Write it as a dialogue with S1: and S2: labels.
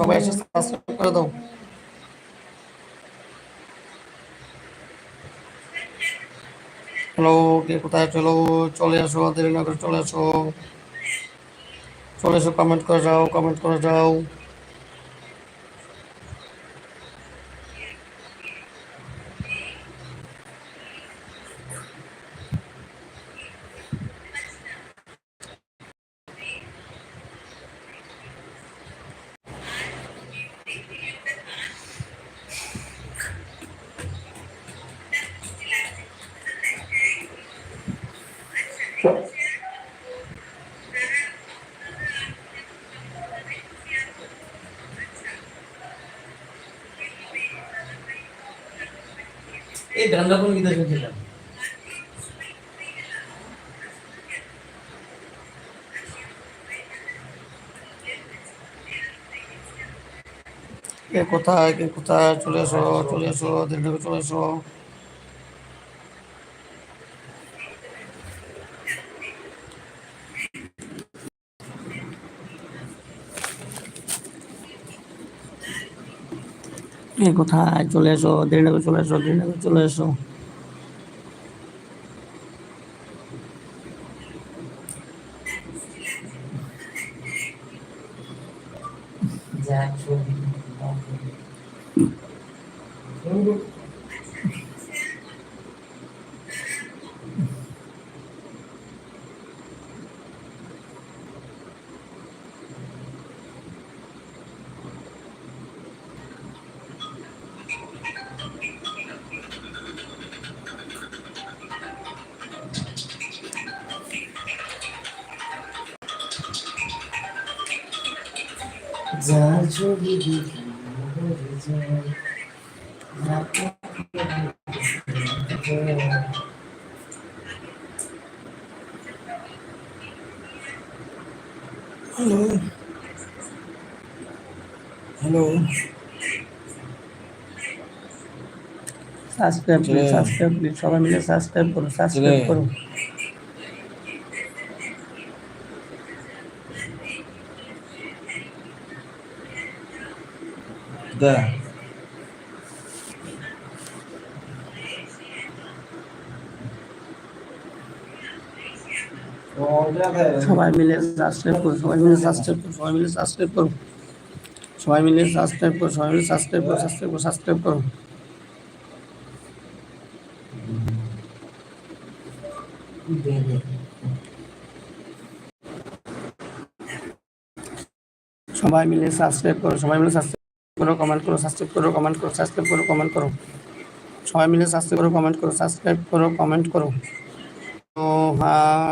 S1: সবাই এসে সাবস্ক্রাইব করে দাও। হ্যালো, কে কোথায় চলে আসো, দেরি না করে চলে আসো, চলে এসো, কমেন্ট করে যাও, কমেন্ট করে যাও।
S2: এই গানটা কোন গীতা শুনছিলাম?
S1: কে কোথায় চলে আসো, চলে আসো, দেরি না করে চলে আসো। কে কোথায় চলে আসো, দেরি না করে চলে আসো, দেরি না করে চলে আসো।
S2: যার ছবি দেখি মরে যায়,
S1: হ্যালো, হ্যালো, সাবস্ক্রাইব প্লিজ, সবাই মিলে সাবস্ক্রাইব করো, সাবস্ক্রাইব করো। সবাই মিলে সাবস্ক্রাইব করো, সবাই মিলে সাবস্ক্রাইব করো, সবাই মিলে সাবস্ক্রাইব করো, সবাই মিলে সাবস্ক্রাইব করো, সবাই মিলে সাবস্ক্রাইব করো, সাবস্ক্রাইব করো, সাবস্ক্রাইব করো। সবাই মিলে সাবস্ক্রাইব করো, সবাই মিলে সাবস্ক্রাইব করো, কমেন্ট করো, সাবস্ক্রাইব করো, কমেন্ট করো, সাবস্ক্রাইব করো, কমেন্ট করো। সবাই মিলে সাবস্ক্রাইব করো, কমেন্ট করো, সাবস্ক্রাইব করো, কমেন্ট করো। ও হ্যাঁ,